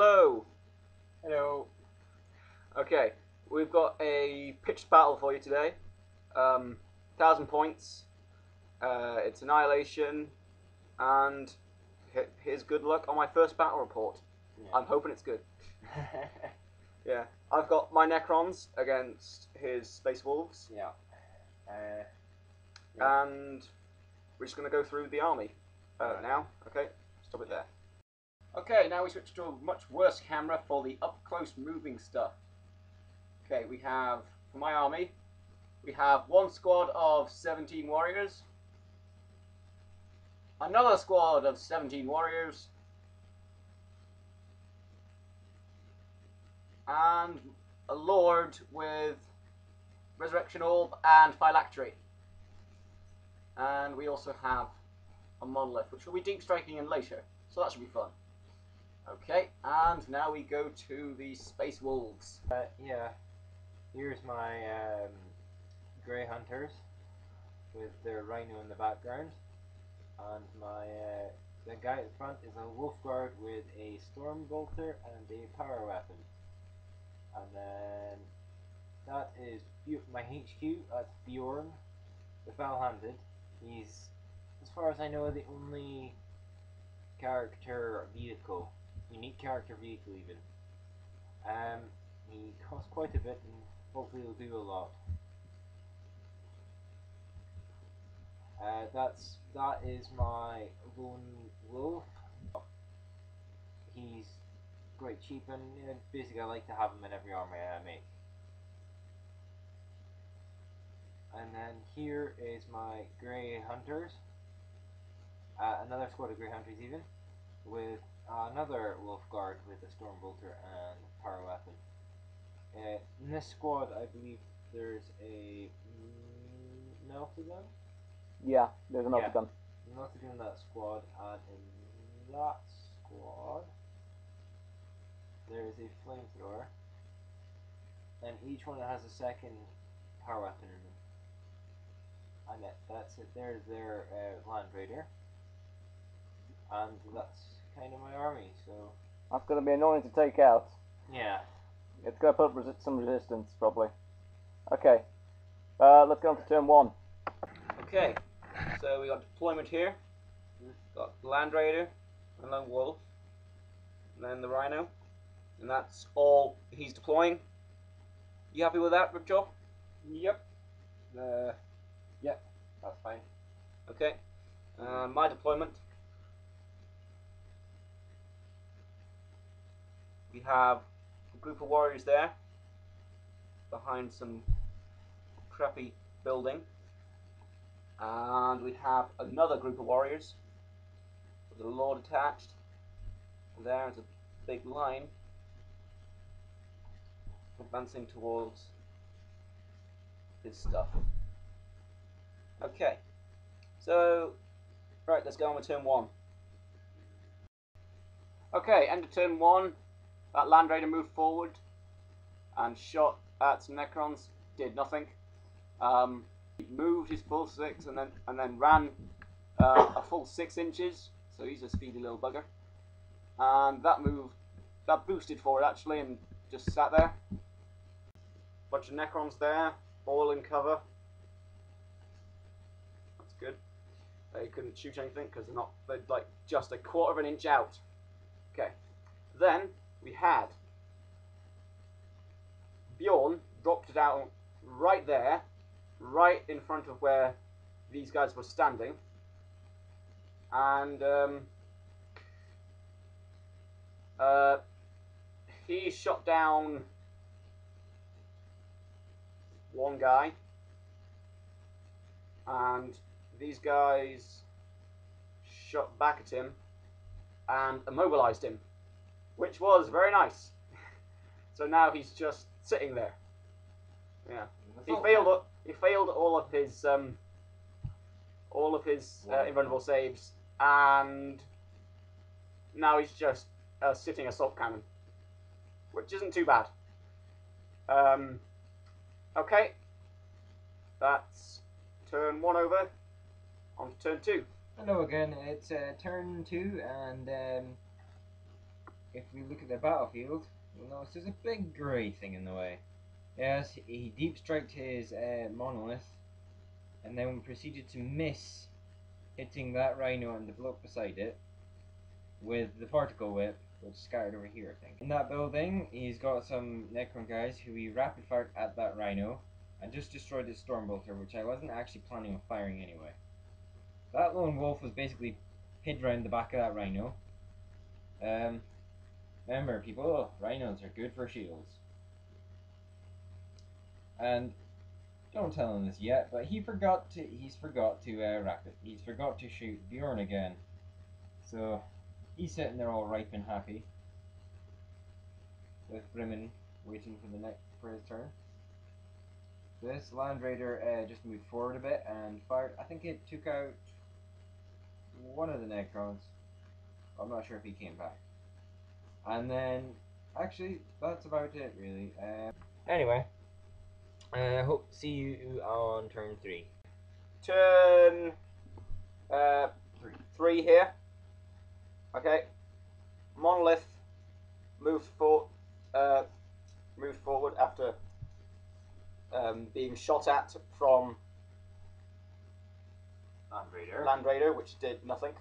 Hello. Hello. Okay, we've got a pitched battle for you today. 1,000 points. It's Annihilation, and here's good luck on my first battle report. Yeah. I'm hoping it's good. Yeah, I've got my Necrons against his Space Wolves. Yeah. And we're just going to go through the army now. Okay, stop it there. Okay, now we switch to a much worse camera for the up-close moving stuff. Okay, we have, for my army, we have one squad of 17 warriors, another squad of 17 warriors, and a lord with Resurrection Orb and Phylactery. And we also have a monolith, which will be deep striking in later, so that should be fun. Okay, and now we go to the Space Wolves. Yeah. Here's my Grey Hunters with their Rhino in the background, and my the guy at the front is a Wolf Guard with a Storm Bolter and a Power Weapon. And then that is my HQ. That's Bjorn, the Foul-Handed. He's, as far as I know, the only character vehicle, unique character vehicle even. He costs quite a bit, and hopefully he'll do a lot. That is my Lone Wolf. He's quite cheap, and basically I like to have him in every army I make. And then here is my Grey Hunters. Another squad of Grey Hunters even, with another Wolf Guard with a Storm Bolter and Power Weapon. In this squad, I believe there's a Meltagun. Yeah, there's an Meltagun. Meltagun in that squad, and in that squad there is a Flamethrower, and each one has a second Power Weapon in them. And that's it. There's their Land Raider, and that's kind of my army. So that's going to be annoying to take out. Yeah. It's going to put some resistance, probably. Okay, let's go on to turn one. Okay, so we got deployment here. We've got Land Raider, and Lone Wolf, and then the Rhino, and that's all he's deploying. You happy with that, Ripjaw? Yep. Yep. That's fine. Okay. My deployment. We have a group of warriors there behind some crappy building, and we have another group of warriors with a lord attached. And there's a big line advancing towards his stuff. Okay, so right, let's go on with turn one. Okay, end of turn one. That Land Raider moved forward and shot at some Necrons. Did nothing. He moved his full 6 and then ran a full 6 inches. So he's a speedy little bugger. And that boosted forward actually and just sat there. Bunch of Necrons there, all in cover. That's good. They couldn't shoot anything because they're like just a quarter of an inch out. Okay, then we had Bjorn dropped it out right there, right in front of where these guys were standing, and he shot down one guy, and these guys shot back at him and immobilized him, which was very nice. So now he's just sitting there. Yeah, he failed all of his invulnerable saves, and now he's just a sitting assault cannon, which isn't too bad. Okay, that's turn one over. On to turn two. Hello again, it's turn 2, and if we look at the battlefield, you'll notice there's a big grey thing in the way. Yes, he deep striked his monolith, and then proceeded to miss hitting that rhino and the bloke beside it with the particle whip, which scattered over here, I think. In that building, he's got some Necron guys who he rapid fired at that rhino and just destroyed his Stormbolter, which I wasn't actually planning on firing anyway. That lone wolf was basically pinned around the back of that rhino. Remember, people, rhinos are good for shields. And don't tell him this yet, but he's forgot to shoot Bjorn again. So he's sitting there all ripe and happy, with Brimmin waiting for his turn. This Land Raider just moved forward a bit and fired. I think it took out one of the Necrons. I'm not sure if he came back. And then, actually, that's about it really. Anyway. Hope see you on turn 3. Turn 3 here. Okay. Monolith moved forward after being shot at from Land Raider, which did nothing.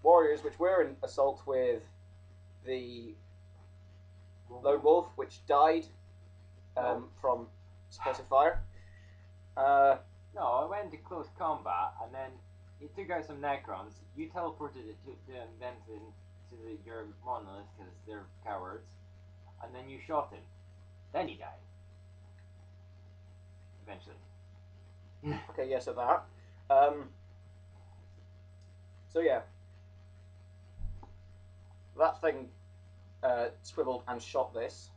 Warriors, which were in assault with the Lone Wolf, which died from suppressive fire. No, I went into close combat, and then he took out some Necrons. You teleported it to your monolith because they're cowards, and then you shot him. Then he died. Eventually. Okay, yeah, so that. So yeah, that thing swiveled and shot this.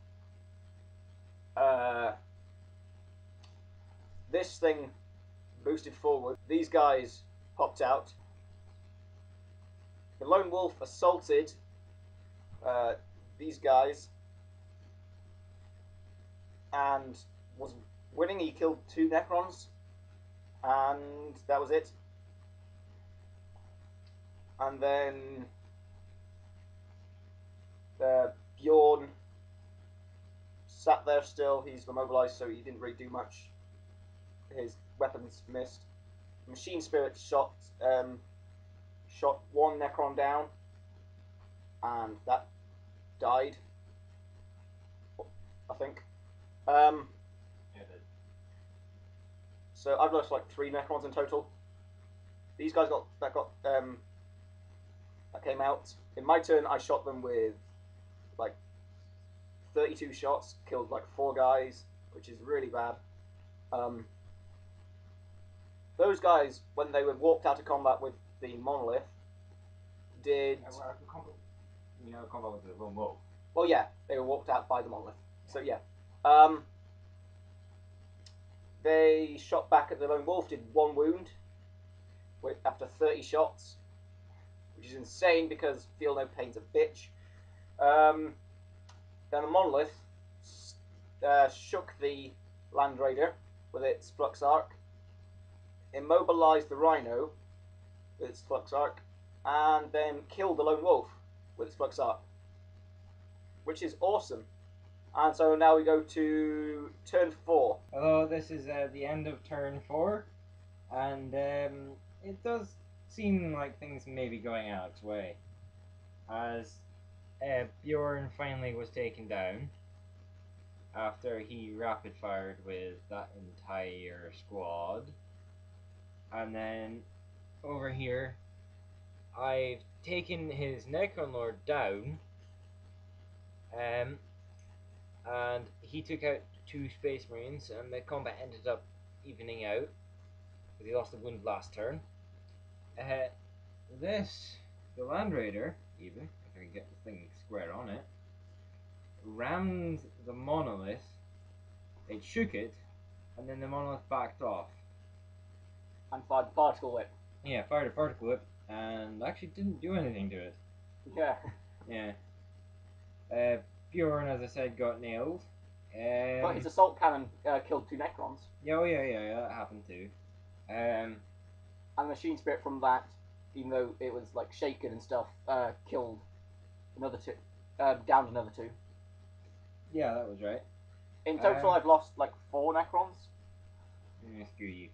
This thing boosted forward. These guys popped out. The Lone Wolf assaulted these guys and was winning. He killed 2 Necrons, and that was it. And then Bjorn sat there still. He's immobilized, so he didn't really do much. His weapons missed. Machine Spirit shot one Necron down, and that died, I think. So I've lost like 3 Necrons in total. These guys that came out. In my turn, I shot them with like 32 shots, killed like 4 guys, which is really bad. Those guys, when they were walked out of combat with the Monolith, did... combat with the Lone Wolf. Well, yeah, they were walked out by the Monolith. So, yeah. They shot back at the Lone Wolf, did 1 wound after 30 shots, which is insane because Feel No Pain's a bitch. Then the Monolith shook the Land Raider with its Flux Arc, immobilized the Rhino with its Flux Arc, and then killed the Lone Wolf with its Flux Arc, which is awesome. And so now we go to turn 4. Although this is the end of turn 4, and it does seem like things may be going Alex's way, as Bjorn finally was taken down after he rapid fired with that entire squad. And then over here, I've taken his Necron Lord down, and he took out 2 Space Marines, and the combat ended up evening out because he lost a wound last turn. The Land Raider, even if I can get the thing square on it, rammed the Monolith. It shook it, and then the Monolith backed off. And fired the Particle Whip. Yeah, fired a Particle Whip, and actually didn't do anything to it. Yeah. Yeah. Bjorn, as I said, got nailed. But his Assault Cannon killed 2 Necrons. Yeah, that happened too. And the Machine Spirit from that even though it was like shaken and stuff, killed another 2, downed another 2. Yeah, that was right. In total, I've lost like 4 Necrons. Screw you.